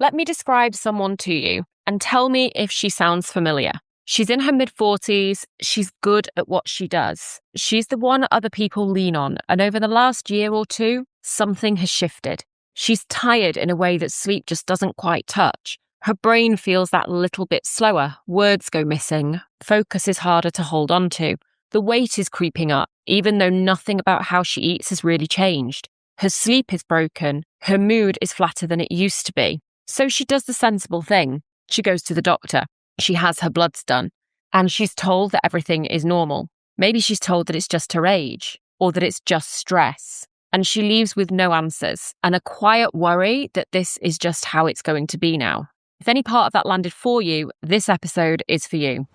Let me describe someone to you and tell me if she sounds familiar. She's in her mid-40s. She's good at what she does. She's the one other people lean on. And over the last year or two, something has shifted. She's tired in a way that sleep just doesn't quite touch. Her brain feels that little bit slower. Words go missing. Focus is harder to hold on to. The weight is creeping up, even though nothing about how she eats has really changed. Her sleep is broken. Her mood is flatter than it used to be. So she does the sensible thing. She goes to the doctor. She has her bloods done. And she's told that everything is normal. Maybe she's told that it's just her age, or that it's just stress. And she leaves with no answers and a quiet worry that this is just how it's going to be now. If any part of that landed for you, this episode is for you.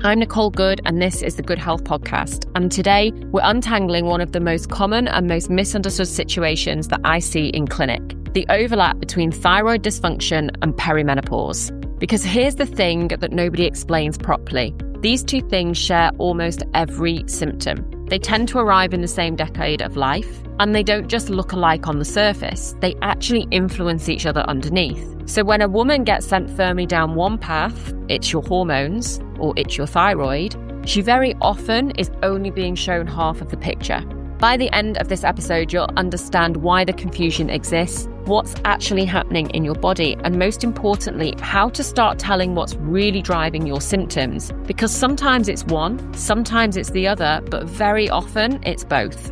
I'm Nicole Goode, and this is the Goode Health Podcast. And today, we're untangling one of the most common and most misunderstood situations that I see in clinic: the overlap between thyroid dysfunction and perimenopause. Because here's the thing that nobody explains properly. These two things share almost every symptom. They tend to arrive in the same decade of life, and they don't just look alike on the surface. They actually influence each other underneath. So when a woman gets sent firmly down one path, it's your hormones, or it's your thyroid, she very often is only being shown half of the picture. By the end of this episode, you'll understand why the confusion exists, what's actually happening in your body, and most importantly, how to start telling what's really driving your symptoms. Because sometimes it's one, sometimes it's the other, but very often it's both.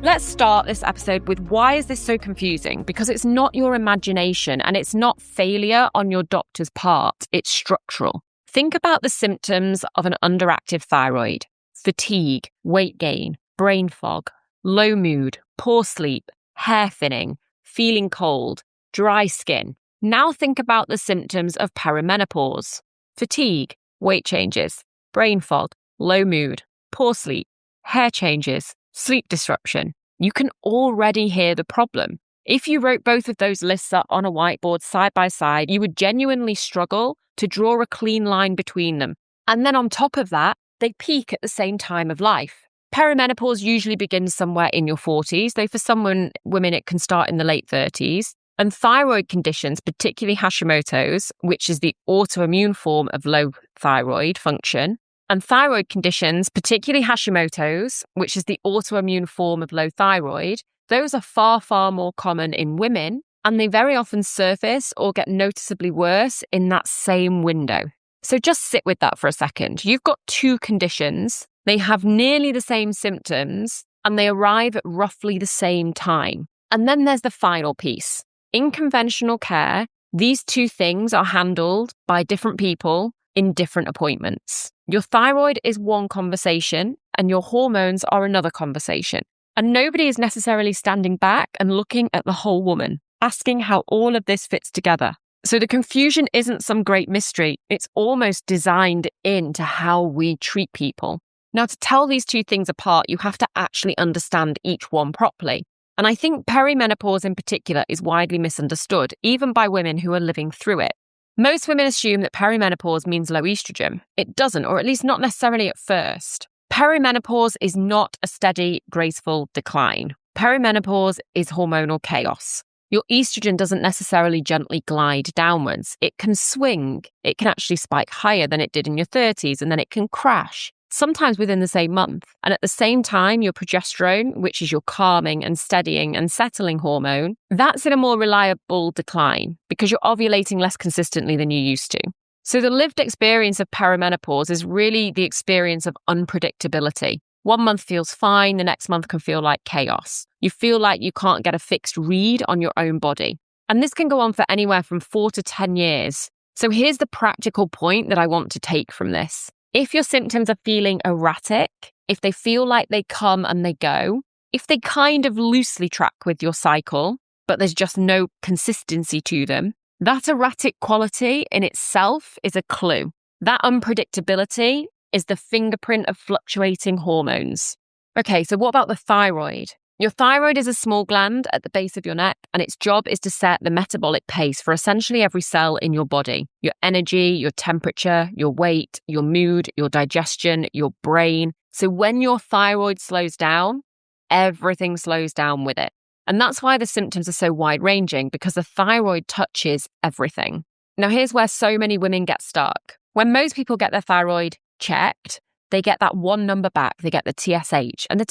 Let's start this episode with why is this so confusing? Because it's not your imagination and it's not failure on your doctor's part, it's structural. Think about the symptoms of an underactive thyroid: fatigue, weight gain, brain fog, low mood, poor sleep, hair thinning, feeling cold, dry skin. Now think about the symptoms of perimenopause: fatigue, weight changes, brain fog, low mood, poor sleep, hair changes, sleep disruption. You can already hear the problem. If you wrote both of those lists up on a whiteboard side by side, you would genuinely struggle to draw a clean line between them. And then on top of that, they peak at the same time of life. Perimenopause usually begins somewhere in your 40s, though for some women it can start in the late 30s. And thyroid conditions, particularly Hashimoto's, which is the autoimmune form of low thyroid function, and thyroid conditions, particularly Hashimoto's, which is the autoimmune form of low thyroid, those are far, far more common in women, and they very often surface or get noticeably worse in that same window. So just sit with that for a second. You've got two conditions. They have nearly the same symptoms, and they arrive at roughly the same time. And then there's the final piece. In conventional care, these two things are handled by different people in different appointments. Your thyroid is one conversation, and your hormones are another conversation. And nobody is necessarily standing back and looking at the whole woman, asking how all of this fits together. So the confusion isn't some great mystery. It's almost designed into how we treat people. Now, to tell these two things apart, you have to actually understand each one properly. And I think perimenopause in particular is widely misunderstood, even by women who are living through it. Most women assume that perimenopause means low estrogen. It doesn't, or at least not necessarily at first. Perimenopause is not a steady, graceful decline. Perimenopause is hormonal chaos. Your estrogen doesn't necessarily gently glide downwards. It can swing. It can actually spike higher than it did in your 30s, and then it can crash, sometimes within the same month. And at the same time, your progesterone, which is your calming and steadying and settling hormone, that's in a more reliable decline because you're ovulating less consistently than you used to. So the lived experience of perimenopause is really the experience of unpredictability. 1 month feels fine, the next month can feel like chaos. You feel like you can't get a fixed read on your own body. And this can go on for anywhere from 4 to 10 years. So here's the practical point that I want to take from this. If your symptoms are feeling erratic, if they feel like they come and they go, if they kind of loosely track with your cycle, but there's just no consistency to them, that erratic quality in itself is a clue. That unpredictability is the fingerprint of fluctuating hormones. Okay, so what about the thyroid? Your thyroid is a small gland at the base of your neck, and its job is to set the metabolic pace for essentially every cell in your body. Your energy, your temperature, your weight, your mood, your digestion, your brain. So when your thyroid slows down, everything slows down with it. And that's why the symptoms are so wide-ranging, because the thyroid touches everything. Now, here's where so many women get stuck. When most people get their thyroid checked, they get that one number back. They get the TSH. And the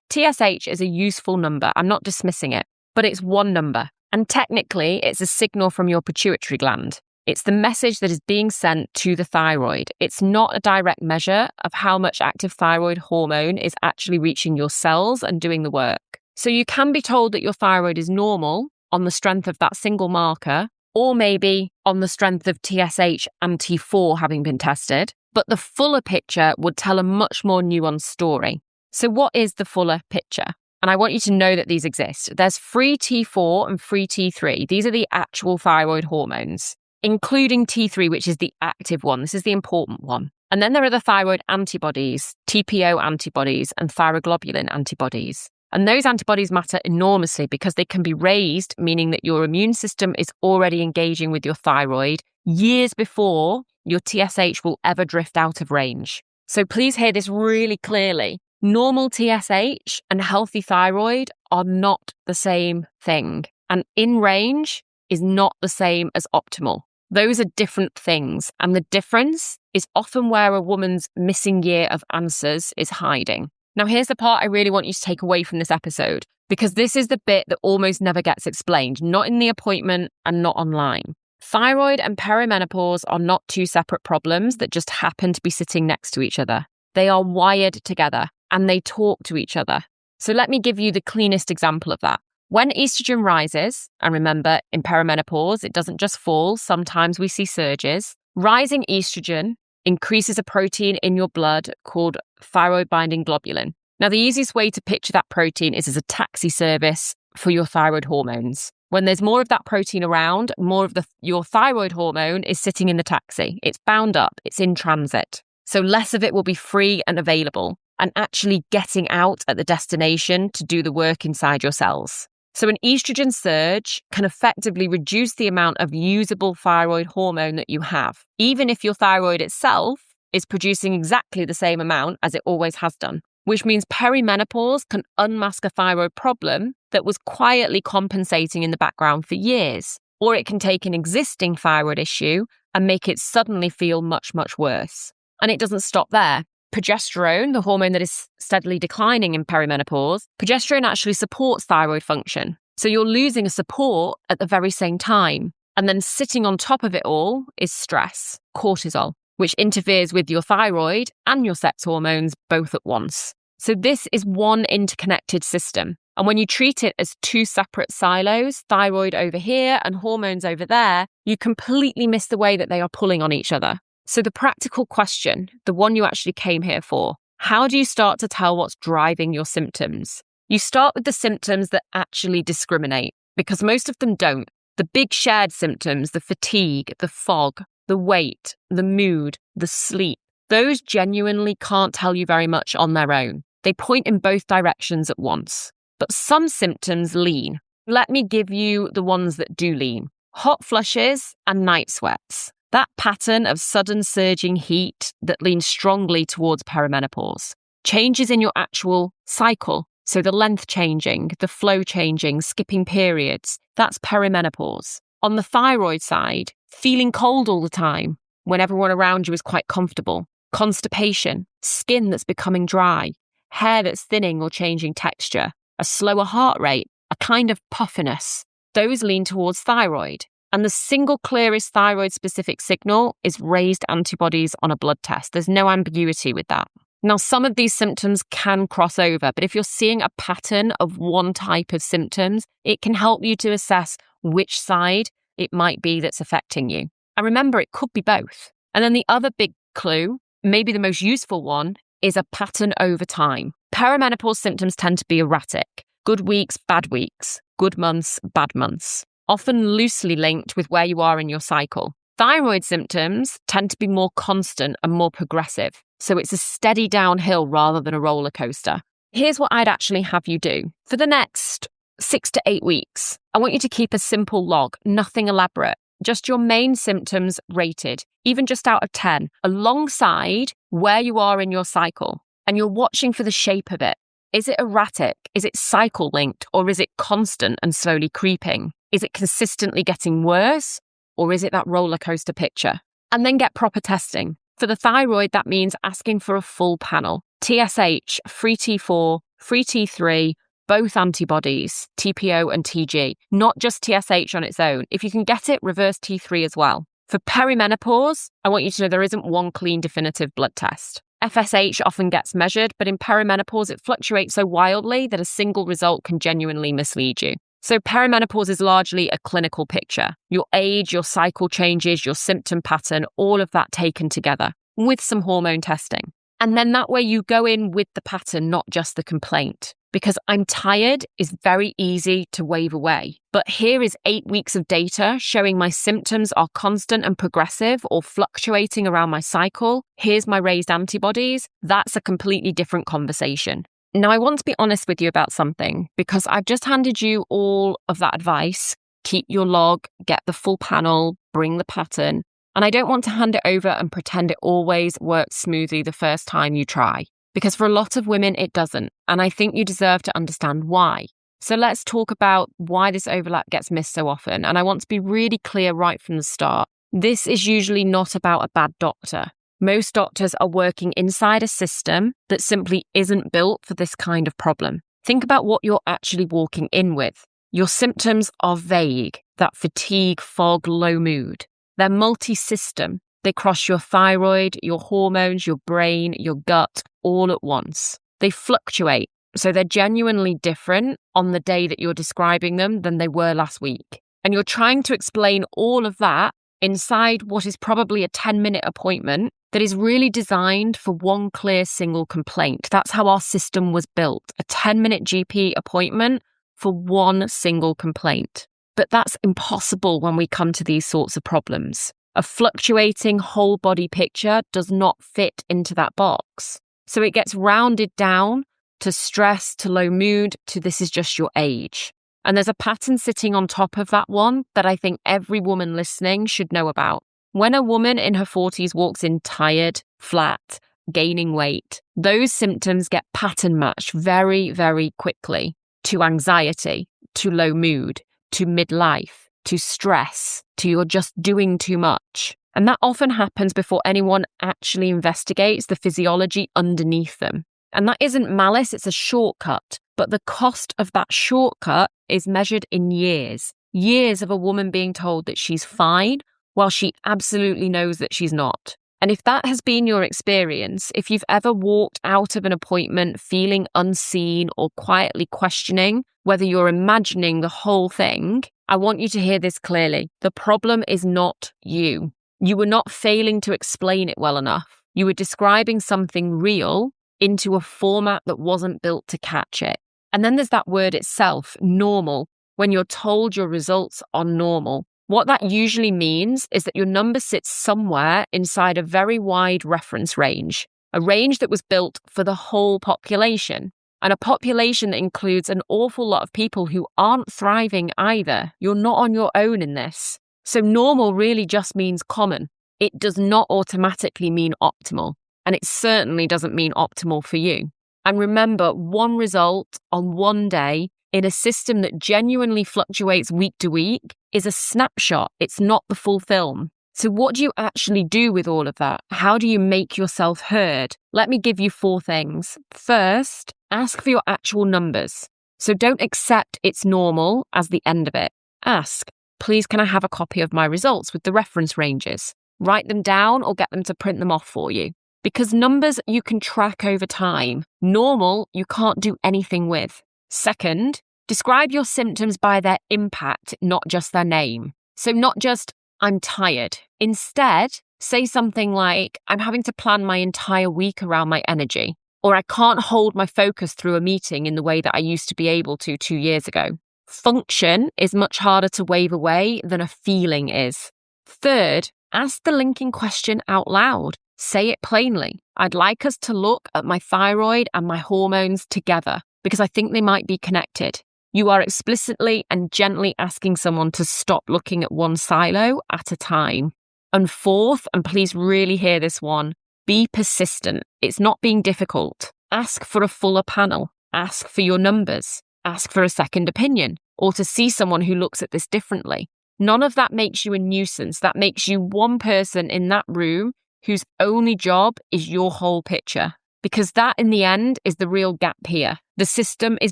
TSH is a useful number. I'm not dismissing it, but it's one number. And technically, it's a signal from your pituitary gland. It's the message that is being sent to the thyroid. It's not a direct measure of how much active thyroid hormone is actually reaching your cells and doing the work. So you can be told that your thyroid is normal on the strength of that single marker, or maybe on the strength of TSH and T4 having been tested. But the fuller picture would tell a much more nuanced story. So what is the fuller picture? And I want you to know that these exist. There's free T4 and free T3. These are the actual thyroid hormones, including T3, which is the active one. This is the important one. And then there are the thyroid antibodies, TPO antibodies, and thyroglobulin antibodies. And those antibodies matter enormously because they can be raised, meaning that your immune system is already engaging with your thyroid years before your TSH will ever drift out of range. So please hear this really clearly. Normal TSH and healthy thyroid are not the same thing. And in range is not the same as optimal. Those are different things. And the difference is often where a woman's missing year of answers is hiding. Now, here's the part I really want you to take away from this episode, because this is the bit that almost never gets explained, not in the appointment and not online. Thyroid and perimenopause are not two separate problems that just happen to be sitting next to each other. They are wired together and they talk to each other. So let me give you the cleanest example of that. When estrogen rises, and remember, in perimenopause, it doesn't just fall, sometimes we see surges. Rising estrogen increases a protein in your blood called thyroid-binding globulin. Now, the easiest way to picture that protein is as a taxi service for your thyroid hormones. When there's more of that protein around, more of your thyroid hormone is sitting in the taxi. It's bound up, it's in transit. So less of it will be free and available and actually getting out at the destination to do the work inside your cells. So an estrogen surge can effectively reduce the amount of usable thyroid hormone that you have, even if your thyroid itself is producing exactly the same amount as it always has done, which means perimenopause can unmask a thyroid problem that was quietly compensating in the background for years, or it can take an existing thyroid issue and make it suddenly feel much, much worse. And it doesn't stop there. Progesterone, the hormone that is steadily declining in perimenopause, progesterone actually supports thyroid function. So you're losing a support at the very same time. And then sitting on top of it all is stress, cortisol, which interferes with your thyroid and your sex hormones both at once. So this is one interconnected system. And when you treat it as two separate silos, thyroid over here and hormones over there, you completely miss the way that they are pulling on each other. So the practical question, the one you actually came here for, how do you start to tell what's driving your symptoms? You start with the symptoms that actually discriminate, because most of them don't. The big shared symptoms, the fatigue, the fog, the weight, the mood, the sleep, those genuinely can't tell you very much on their own. They point in both directions at once. But some symptoms lean. Let me give you the ones that do lean. Hot flushes and night sweats. That pattern of sudden surging heat that leans strongly towards perimenopause. Changes in your actual cycle. So the length changing, the flow changing, skipping periods. That's perimenopause. On the thyroid side, feeling cold all the time when everyone around you is quite comfortable. Constipation, skin that's becoming dry, hair that's thinning or changing texture, a slower heart rate, a kind of puffiness. Those lean towards thyroid. And the single clearest thyroid-specific signal is raised antibodies on a blood test. There's no ambiguity with that. Now, some of these symptoms can cross over, but if you're seeing a pattern of one type of symptoms, it can help you to assess which side it might be that's affecting you. And remember, it could be both. And then the other big clue, maybe the most useful one, is a pattern over time. Perimenopause symptoms tend to be erratic. Good weeks, bad weeks. Good months, bad months. Often loosely linked with where you are in your cycle. Thyroid symptoms tend to be more constant and more progressive. So it's a steady downhill rather than a roller coaster. Here's what I'd actually have you do. For the next 6 to 8 weeks, I want you to keep a simple log, nothing elaborate. Just your main symptoms rated, even just out of 10, alongside where you are in your cycle. And you're watching for the shape of it. Is it erratic? Is it cycle linked? Or is it constant and slowly creeping? Is it consistently getting worse? Or is it that roller coaster picture? And then get proper testing. For the thyroid, that means asking for a full panel. TSH, free T4, free T3, both antibodies, TPO and TG, not just TSH on its own. If you can get it, reverse T3 as well. For perimenopause, I want you to know there isn't one clean definitive blood test. FSH often gets measured, but in perimenopause, it fluctuates so wildly that a single result can genuinely mislead you. So perimenopause is largely a clinical picture. Your age, your cycle changes, your symptom pattern, all of that taken together with some hormone testing. And then that way you go in with the pattern, not just the complaint. Because I'm tired is very easy to wave away. But here is 8 weeks of data showing my symptoms are constant and progressive or fluctuating around my cycle. Here's my raised antibodies. That's a completely different conversation. Now, I want to be honest with you about something because I've just handed you all of that advice. Keep your log, get the full panel, bring the pattern. And I don't want to hand it over and pretend it always works smoothly the first time you try. Because for a lot of women, it doesn't. And I think you deserve to understand why. So let's talk about why this overlap gets missed so often. And I want to be really clear right from the start. This is usually not about a bad doctor. Most doctors are working inside a system that simply isn't built for this kind of problem. Think about what you're actually walking in with. Your symptoms are vague, that fatigue, fog, low mood. They're multi-system. They cross your thyroid, your hormones, your brain, your gut, all at once. They fluctuate, so they're genuinely different on the day that you're describing them than they were last week. And you're trying to explain all of that inside what is probably a 10-minute appointment that is really designed for one clear single complaint. That's how our system was built, a 10-minute GP appointment for one single complaint. But that's impossible when we come to these sorts of problems. A fluctuating whole body picture does not fit into that box. So it gets rounded down to stress, to low mood, to this is just your age. And there's a pattern sitting on top of that one that I think every woman listening should know about. When a woman in her 40s walks in tired, flat, gaining weight, those symptoms get pattern matched very, very quickly to anxiety, to low mood, to midlife, to stress, to you're just doing too much. And that often happens before anyone actually investigates the physiology underneath them. And that isn't malice, it's a shortcut. But the cost of that shortcut is measured in years. Years of a woman being told that she's fine while she absolutely knows that she's not. And if that has been your experience, if you've ever walked out of an appointment feeling unseen or quietly questioning whether you're imagining the whole thing, I want you to hear this clearly. The problem is not you. You were not failing to explain it well enough. You were describing something real into a format that wasn't built to catch it. And then there's that word itself, normal, when you're told your results are normal. What that usually means is that your number sits somewhere inside a very wide reference range, a range that was built for the whole population, and a population that includes an awful lot of people who aren't thriving either. You're not on your own in this. So normal really just means common. It does not automatically mean optimal, and it certainly doesn't mean optimal for you. And remember, one result on one day in a system that genuinely fluctuates week to week is a snapshot. It's not the full film. So what do you actually do with all of that? How do you make yourself heard? Let me give you 4 things. First, ask for your actual numbers. So don't accept it's normal as the end of it. Ask, please can I have a copy of my results with the reference ranges? Write them down or get them to print them off for you. Because numbers you can track over time. Normal, you can't do anything with. Second, describe your symptoms by their impact, not just their name. So not just, I'm tired. Instead, say something like, I'm having to plan my entire week around my energy. Or I can't hold my focus through a meeting in the way that I used to be able to 2 years ago. Function is much harder to wave away than a feeling is. Third, ask the linking question out loud. Say it plainly. I'd like us to look at my thyroid and my hormones together because I think they might be connected. You are explicitly and gently asking someone to stop looking at one silo at a time. And fourth, and please really hear this one, be persistent. It's not being difficult. Ask for a fuller panel. ask for your numbers, ask for a second opinion, or to see someone who looks at this differently. None of that makes you a nuisance. That makes you one person in that room whose only job is your whole picture. Because that, in the end, is the real gap here. The system is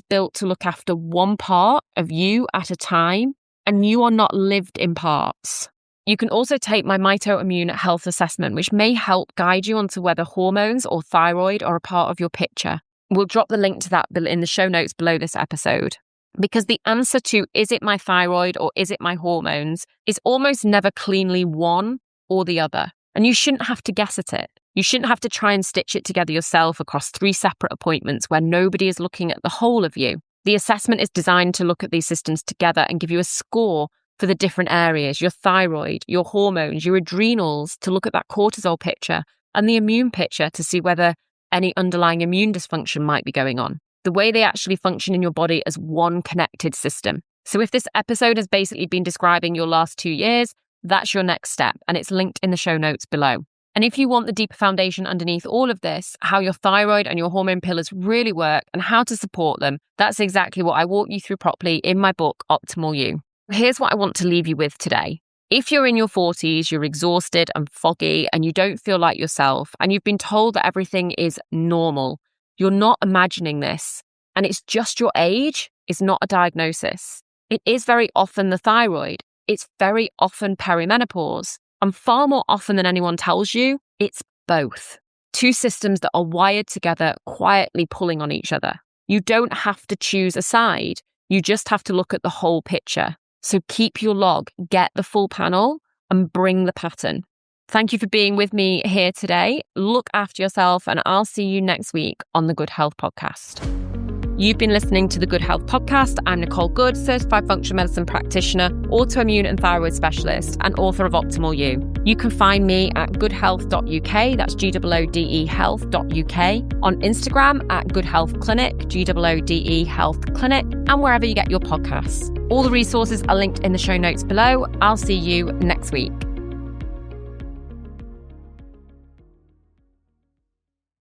built to look after one part of you at a time, and you are not lived in parts. You can also take my Mitoimmune Health Assessment, which may help guide you onto whether hormones or thyroid are a part of your picture. We'll drop the link to that in the show notes below this episode. Because the answer to, is it my thyroid or is it my hormones, is almost never cleanly one or the other. And you shouldn't have to guess at it. You shouldn't have to try and stitch it together yourself across 3 separate appointments where nobody is looking at the whole of you. The assessment is designed to look at these systems together and give you a score for the different areas, your thyroid, your hormones, your adrenals, to look at that cortisol picture, and the immune picture to see whether any underlying immune dysfunction might be going on. The way they actually function in your body as one connected system. So if this episode has basically been describing your last 2 years, that's your next step, and it's linked in the show notes below. And if you want the deeper foundation underneath all of this, how your thyroid and your hormone pillars really work and how to support them, that's exactly what I walk you through properly in my book, Optimal You. Here's what I want to leave you with today. If you're in your 40s, you're exhausted and foggy and you don't feel like yourself, and you've been told that everything is normal, you're not imagining this, and it's just your age, it's not a diagnosis. It is very often the thyroid. It's very often perimenopause. And far more often than anyone tells you, it's both. 2 systems that are wired together, quietly pulling on each other. You don't have to choose a side. You just have to look at the whole picture. So keep your log, get the full panel, and bring the pattern. Thank you for being with me here today. Look after yourself, and I'll see you next week on the Goode Health Podcast. You've been listening to the Goode Health Podcast. I'm Nicole Goode, certified functional medicine practitioner, autoimmune and thyroid specialist, and author of Optimal You. You can find me at goodehealth.uk, that's GOODE health.uk, on Instagram at Goode Health Clinic, GOODE Health Clinic, and wherever you get your podcasts. All the resources are linked in the show notes below. I'll see you next week.